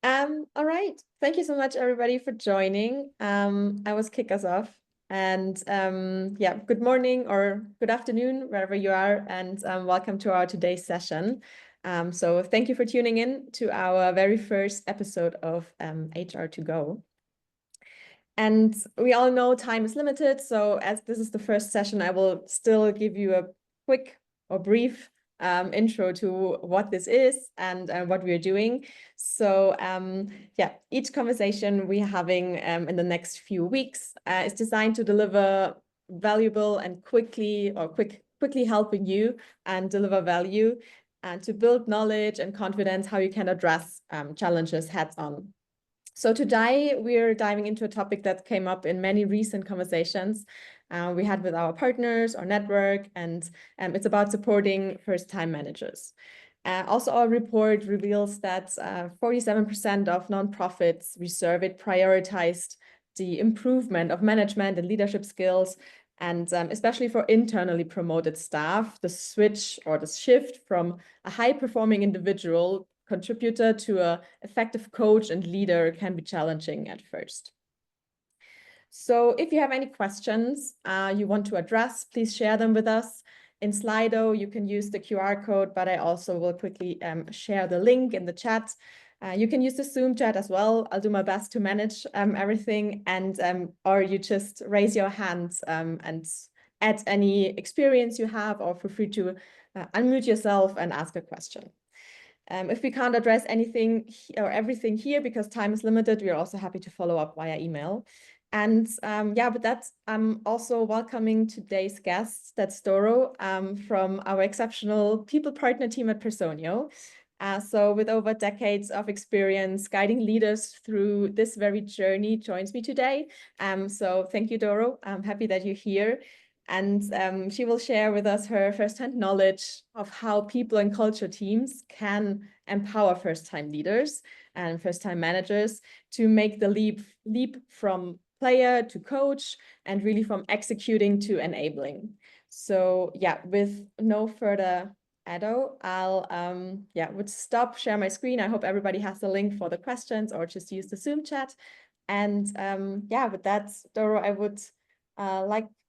All right. Thank you so much, everybody, for joining. I will kick us off. And yeah, good morning or good afternoon, wherever you are, and welcome to our today's session. So thank you for tuning in to our very first episode of HR2go. And we all know time is limited. So as this is the first session, I will still give you a quick or brief intro to what this is and what we are doing. So yeah, each conversation we're having in the next few weeks is designed to deliver valuable and quickly helping you and deliver value and to build knowledge and confidence how you can address challenges heads on. So today we're diving into a topic that came up in many recent conversations we had with our partners, our network, and it's about supporting first-time managers. Also, our report reveals that 47% of nonprofits we surveyed prioritized the improvement of management and leadership skills, and especially for internally promoted staff, the switch or the shift from a high-performing individual contributor to an effective coach and leader can be challenging at first. So if you have any questions you want to address, please share them with us. In Slido, you can use the QR code, but I also will quickly share the link in the chat. You can use the Zoom chat as well. I'll do my best to manage everything, and or you just raise your hands and add any experience you have, or feel free to unmute yourself and ask a question. If we can't address anything or everything here because time is limited, we are also happy to follow up via email. And yeah, but that's also welcoming today's guest. That's Doro from our exceptional people partner team at Personio. So with over decades of experience guiding leaders through this very journey, joins me today. So thank you, Doro. I'm happy that you're here. And she will share with us her firsthand knowledge of how people and culture teams can empower first-time leaders and first-time managers to make the leap from player to coach and really from executing to enabling. So yeah, with no further ado, I'll would stop share my screen. I hope everybody has the link for the questions or just use the Zoom chat. And yeah, with that, Doro, I would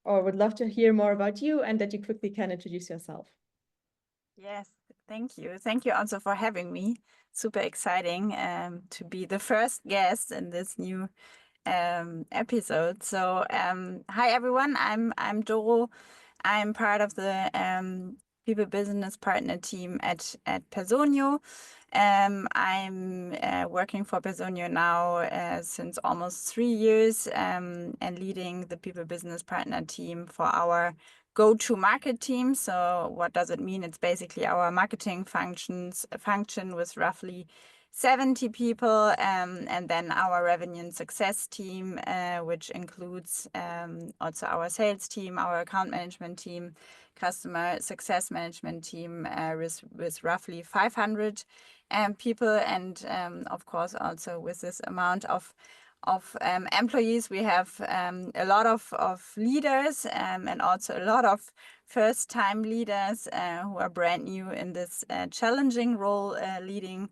would love to hear more about you and that you quickly can introduce yourself. Yes, thank you. Thank you also for having me. Super exciting to be the first guest in this new episode. So hi everyone, I'm Doro. I'm part of the People Business Partner team at Personio. I'm working for Personio now since almost 3 years and leading the People Business Partner team for our go-to-market team. So what does it mean? It's basically our marketing function with roughly 70 people, and then our revenue and success team, which includes also our sales team, our account management team, customer success management team with roughly 500 people. And of course, also with this amount of employees, we have a lot of leaders and also a lot of first-time leaders who are brand new in this challenging role leading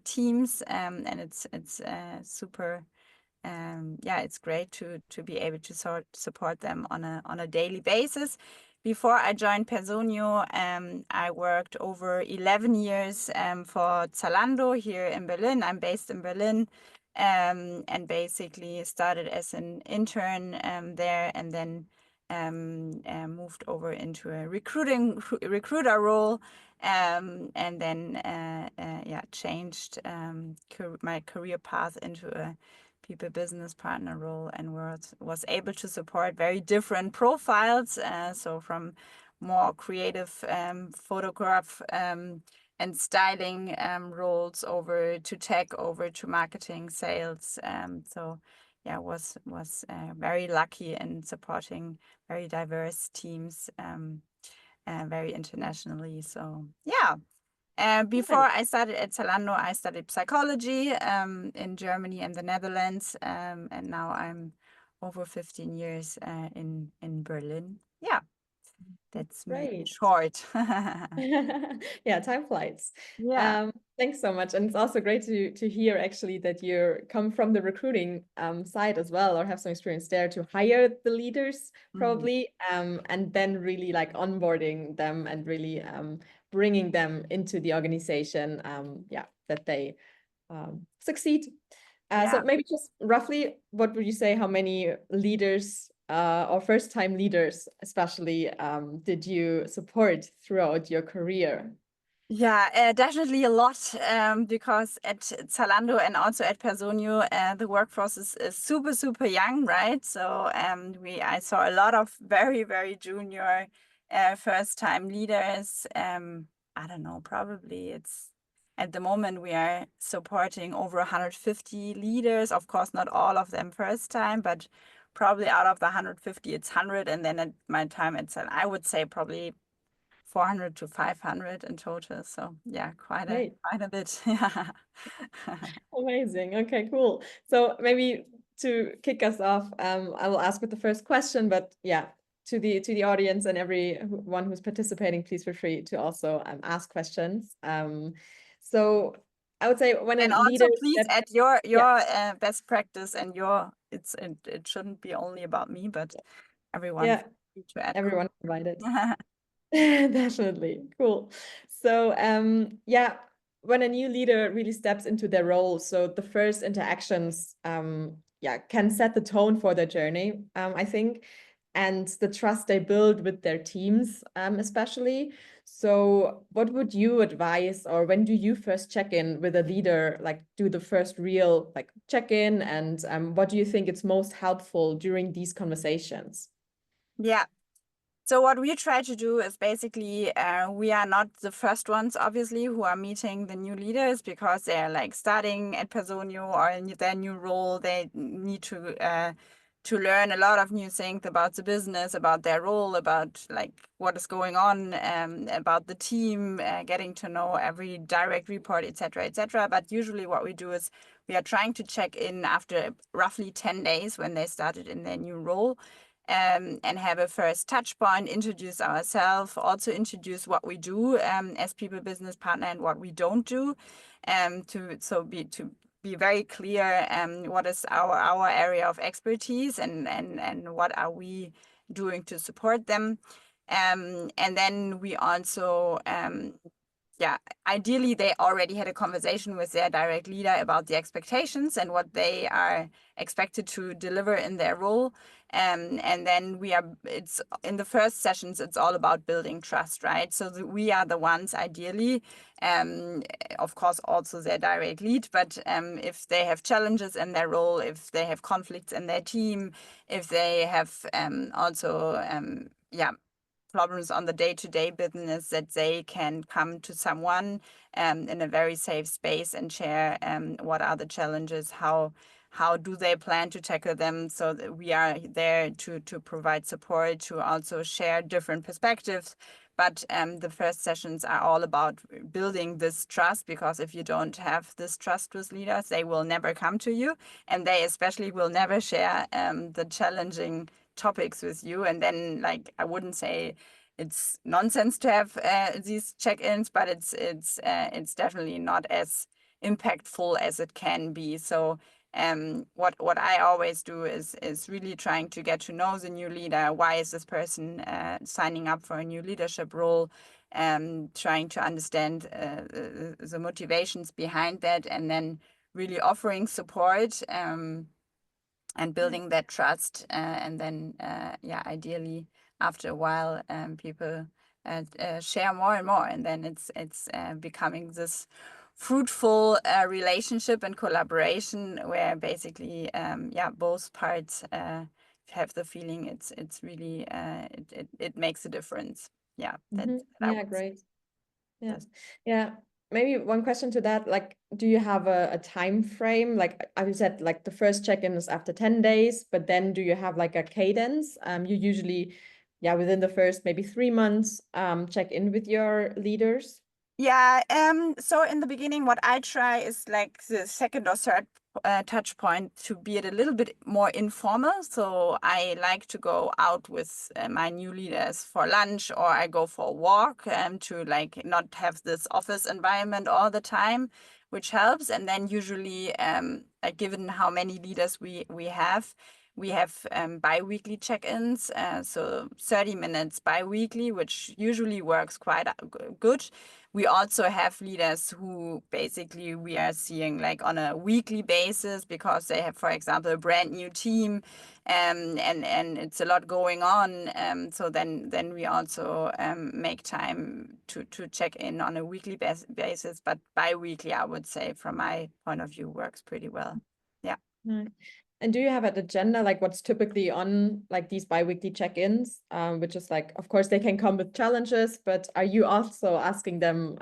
teams, and it's super yeah, it's great to be able to support them on a daily basis. Before I joined Personio, I worked over 11 years for Zalando here in Berlin. I'm based in Berlin, and basically started as an intern there, and then moved over into a recruiter role, and then yeah, changed my career path into a people business partner role, and was able to support very different profiles. So from more creative photograph and styling roles over to tech, over to marketing, sales. So yeah, was very lucky in supporting very diverse teams, very internationally. So yeah. Before I started at Zalando, I studied psychology in Germany and the Netherlands, and now I'm over 15 years in Berlin. Yeah. That's me in Great. short. Yeah, time flies. Yeah. Thanks so much. And it's also great to hear actually that you come from the recruiting side as well, or have some experience there to hire the leaders Mhm. probably, and then really like onboarding them and really bringing them into the organization, yeah, that they succeed. So Yeah. maybe just roughly, what would you say, how many leaders or first-time leaders especially did you support throughout your career? Yeah, definitely a lot, because at Zalando and also at Personio, the workforce is super, super young, right? So I saw a lot of very, very junior first-time leaders. I don't know, probably it's at the moment we are supporting over 150 leaders. Of course, not all of them first time, but probably out of the 150, it's 100. And then at my time at Zalando, I would say probably 400 to 500 in total. So yeah, quite Great. a bit. Yeah. Amazing. Okay, cool. So maybe to kick us off, I will ask with the first question, but yeah, to the audience and everyone who's participating, please feel free to also ask questions. So I would say when a And leader also please steps, add yeah, your best practice and your it shouldn't be only about me, but everyone yeah, feel free to add everyone invited. comment. Definitely. Cool. So, yeah, when a new leader really steps into their role, so the first interactions, yeah, can set the tone for their journey, I think, and the trust they build with their teams, especially. So, what would you advise, or when do you first check in with a leader, like do the first real like check in, and what do you think is most helpful during these conversations? Yeah. So what we try to do is basically, we are not the first ones, obviously, who are meeting the new leaders because they're like starting at Personio or in their new role. They need to learn a lot of new things about the business, about their role, about like what is going on, about the team, getting to know every direct report, etc., etc. But usually, what we do is we are trying to check in after roughly 10 days when they started in their new role, and have a first touch point, introduce ourselves, also introduce what we do as people business partner and what we don't do, to be very clear what is our area of expertise and what are we doing to support them. And then we also yeah, ideally they already had a conversation with their direct leader about the expectations and what they are expected to deliver in their role. And then it's in the first sessions, it's all about building trust, right? So we are the ones ideally, of course, also their direct lead, but if they have challenges in their role, if they have conflicts in their team, if they have also, yeah, problems on the day-to-day business, that they can come to someone in a very safe space and share what are the challenges, how do they plan to tackle them, so that we are there to provide support, to also share different perspectives. But the first sessions are all about building this trust, because if you don't have this trust with leaders, they will never come to you, and they especially will never share the challenging topics with you. And then, like, I wouldn't say it's nonsense to have these check-ins, but it's definitely not as impactful as it can be. So what I always do is really trying to get to know the new leader. Why is this person signing up for a new leadership role? Trying to understand the motivations behind that, and then really offering support. And building that trust, and then yeah, ideally after a while, people share more and more, and then it's becoming this fruitful relationship and collaboration where basically yeah, both parts have the feeling it's really it makes a difference. Yeah, that's what I Yeah, would say. great. Yeah. This. Yeah. Maybe one question to that, like, do you have a time frame? Like I said, like the first check-in is after 10 days, but then do you have like a cadence? You usually, yeah, within the first maybe 3 months, check in with your leaders. Yeah, so in the beginning, what I try is like the second or third touch point to be it a little bit more informal. So I like to go out with my new leaders for lunch, or I go for a walk to like not have this office environment all the time, which helps. And then usually, given how many leaders we have bi-weekly check-ins, so 30 minutes bi-weekly, which usually works quite good. We also have leaders who basically we are seeing like on a weekly basis because they have, for example, a brand new team, and it's a lot going on. So then we also make time to check in on a weekly basis, but bi-weekly, I would say, from my point of view, works pretty well. Yeah. Right. And do you have an agenda, like what's typically on like these bi-weekly check-ins, which is like, of course, they can come with challenges, but are you also asking them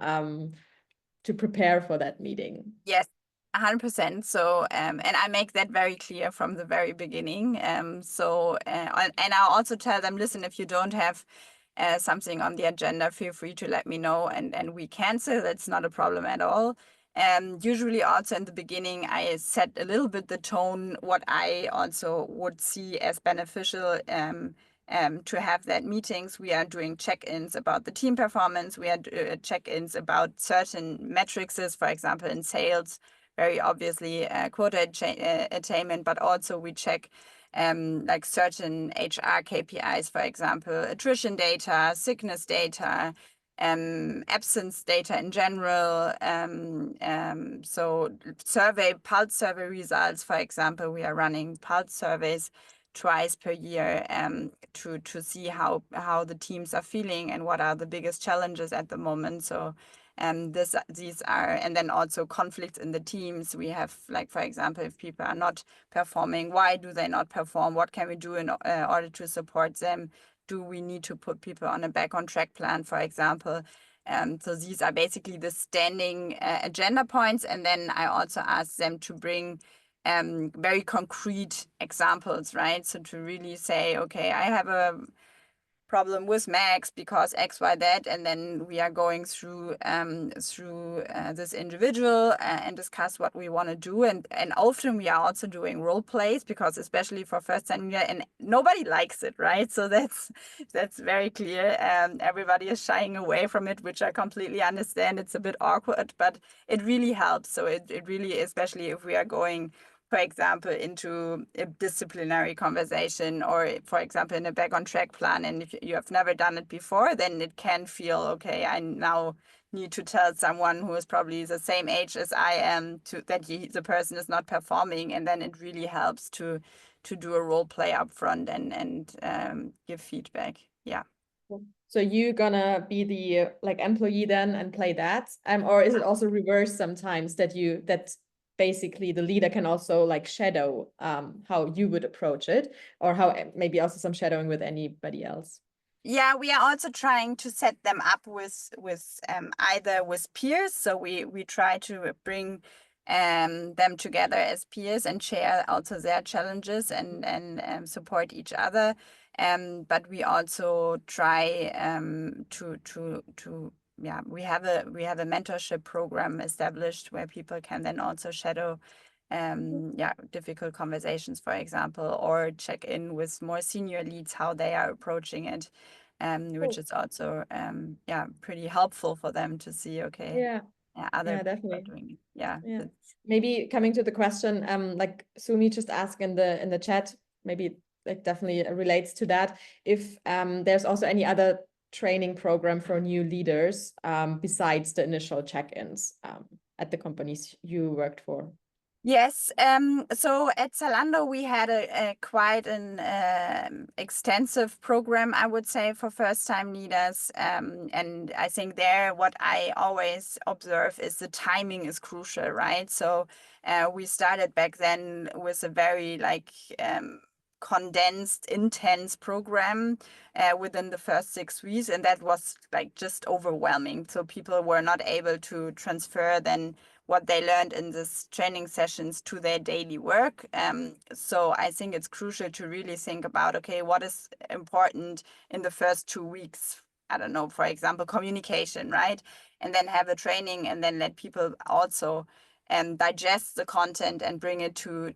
to prepare for that meeting? Yes, 100%. So, and I make that very clear from the very beginning. And I also tell them, listen, if you don't have something on the agenda, feel free to let me know, and we cancel. That's not a problem at all. Usually, also in the beginning, I set a little bit the tone, what I also would see as beneficial. To have that meetings. We are doing check-ins about the team performance. We are check-ins about certain metrics, for example, in sales, very obviously quota attainment, but also we check like certain HR KPIs, for example, attrition data, sickness data, absence data in general. So pulse survey results, for example, we are running pulse surveys twice per year to see how the teams are feeling and what are the biggest challenges at the moment. So these are, and then also conflicts in the teams. We have, like, for example, if people are not performing, why do they not perform? What can we do in order to support them? Do we need to put people on a back on track plan, for example? So these are basically the standing agenda points. And then I also ask them to bring very concrete examples, right? So to really say, okay, I have a problem with Max because X, Y, that, and then we are going through this individual and discuss what we want to do, and often we are also doing role plays because especially for first time year, and nobody likes it, right? So that's very clear. Everybody is shying away from it, which I completely understand. It's a bit awkward, but it really helps. So it really, especially if we are going, for example, into a disciplinary conversation, or, for example, in a back on track plan, and if you have never done it before, then it can feel, okay, I now need to tell someone who is probably the same age as I am that the person is not performing, and then it really helps to do a role play up front and give feedback. Yeah. So you're gonna be the like employee then and play that, or is it also reversed sometimes that basically the leader can also like shadow how you would approach it, or how maybe also some shadowing with anybody else? Yeah, we are also trying to set them up with either with peers. So we try to bring them together as peers and share also their challenges and support each other. But we also try to yeah, we have a mentorship program established where people can then also shadow difficult conversations, for example, or check in with more senior leads how they are approaching it, which Cool. is also pretty helpful for them to see, okay, Yeah, other yeah, people are definitely. doing it. Yeah. Yeah. Maybe coming to the question, like Sumi just asked in the chat, maybe like definitely relates to that. If there's also any other training program for new leaders besides the initial check-ins at the companies you worked for. Yes, so at Zalando we had a quite an extensive program, I would say, for first-time leaders. And I think there what I always observe is the timing is crucial, right? So we started back then with a very condensed, intense program within the first 6 weeks, and that was like just overwhelming. So people were not able to transfer then what they learned in this training sessions to their daily work. So I think it's crucial to really think about, okay, what is important in the first 2 weeks I don't know, for example, communication, right? And then have a training and then let people also digest the content and bring it to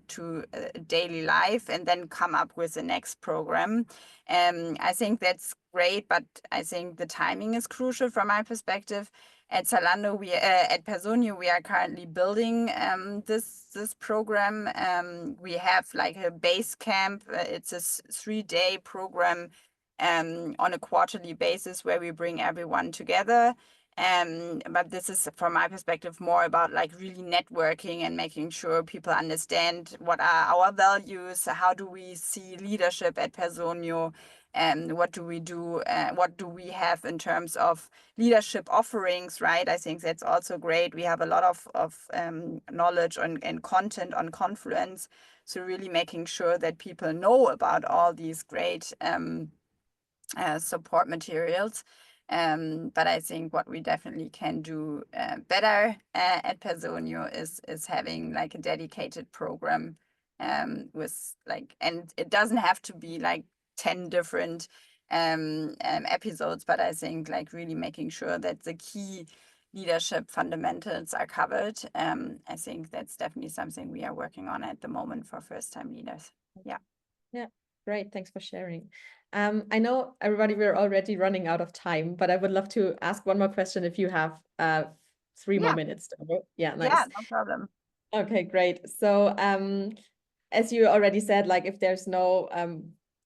daily life and then come up with the next program. I think that's great, but I think the timing is crucial from my perspective. At Zalando, at Personio, we are currently building this program. We have like a base camp. It's a 3-day program on a quarterly basis where we bring everyone together. But this is, from my perspective, more about like really networking and making sure people understand what are our values, how do we see leadership at Personio, and what do we do, what do we have in terms of leadership offerings, right? I think that's also great. We have a lot of knowledge and content on Confluence. So really making sure that people know about all these great support materials. But I think what we definitely can do better at Personio is having like a dedicated program with like, and it doesn't have to be like 10 different episodes, but I think like really making sure that the key leadership fundamentals are covered. I think that's definitely something we are working on at the moment for first-time leaders. Yeah. Yeah, great. Thanks for sharing. I know everybody, we're already running out of time, but I would love to ask one more question if you have 3 more Yeah. minutes. Yeah, Yeah, nice. no problem. Okay, great. So as you already said, like if there's no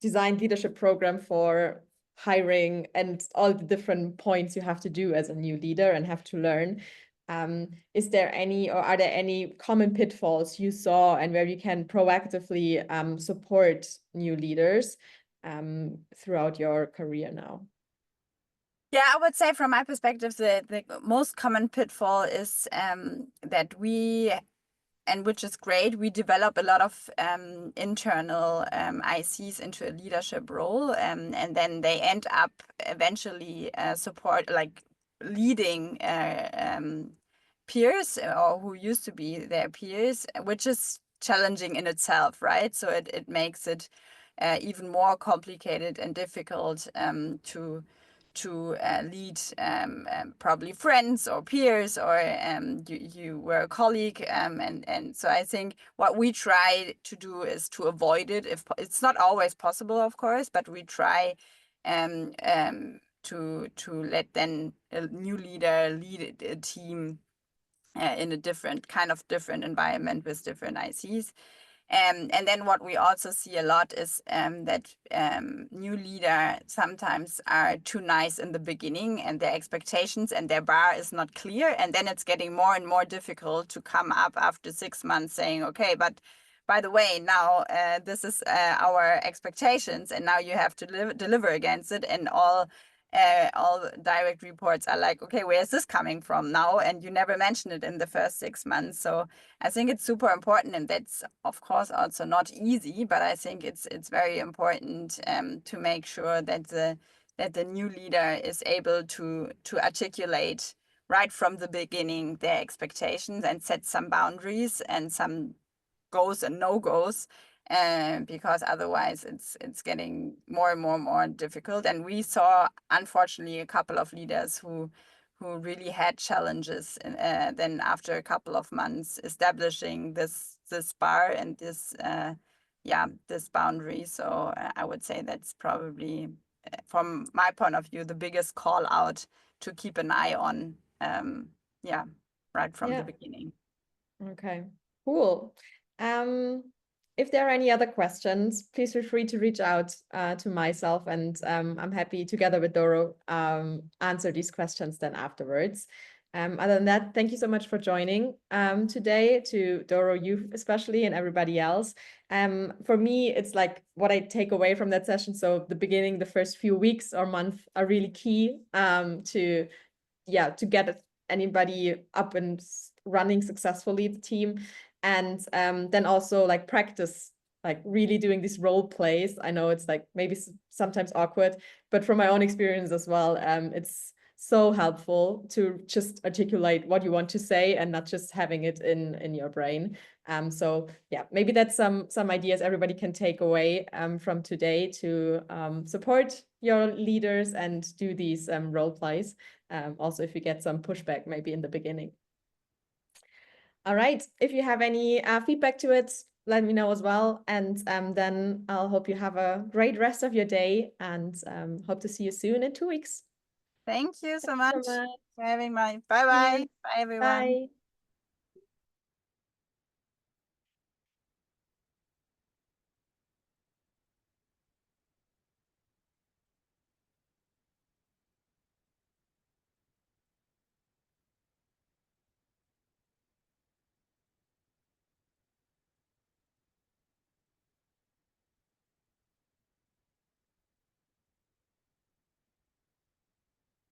designed leadership program for hiring and all the different points you have to do as a new leader and have to learn, is there any, or are there any common pitfalls you saw and where you can proactively support new leaders throughout your career now? Yeah, I would say from my perspective, the most common pitfall is that we, and which is great, we develop a lot of internal ICs into a leadership role, and then they end up eventually leading peers or who used to be their peers, which is challenging in itself, right? So it makes it even more complicated and difficult to lead probably friends or peers, or you were a colleague, and so I think what we try to do is to avoid it. If it's not always possible, of course, but we try to let then a new leader lead a team in a different environment with different ICs. And then what we also see a lot is that new leader sometimes are too nice in the beginning and their expectations and their bar is not clear. And then it's getting more and more difficult to come up after 6 months saying, okay, but by the way, now this is our expectations and now you have to deliver against it. And all direct reports are like, okay, where is this coming from now? And you never mention it in the first 6 months. So I think it's super important, and that's of course also not easy, but I think it's very important to make sure that the new leader is able to articulate right from the beginning their expectations and set some boundaries and some goes and no-goes, because otherwise it's getting more and more difficult. And we saw, unfortunately, a couple of leaders who really had challenges then after a couple of months establishing this bar and this boundary. So I would say that's probably, from my point of view, the biggest call out to keep an eye on, right from the beginning. Okay, cool. If there are any other questions, please feel free to reach out to myself, and I'm happy, together with Doro, answer these questions then afterwards. Other than that, thank you so much for joining today, to Doro, you especially, and everybody else. For me, it's like what I take away from that session. So the beginning, the first few weeks or month are really key to get anybody up and running successfully, the team. And then also like practice, like really doing these role plays. I know it's like maybe sometimes awkward, but from my own experience as well, it's so helpful to just articulate what you want to say and not just having it in your brain. So yeah, maybe that's some ideas everybody can take away from today to support your leaders and do these role plays. Also, if you get some pushback maybe in the beginning. All right, if you have any feedback to it, let me know as well. And then I'll hope you have a great rest of your day and hope to see you soon in 2 weeks. Thank you so Thanks much so much. for having me. Bye-bye. See you. Bye, everyone. Bye.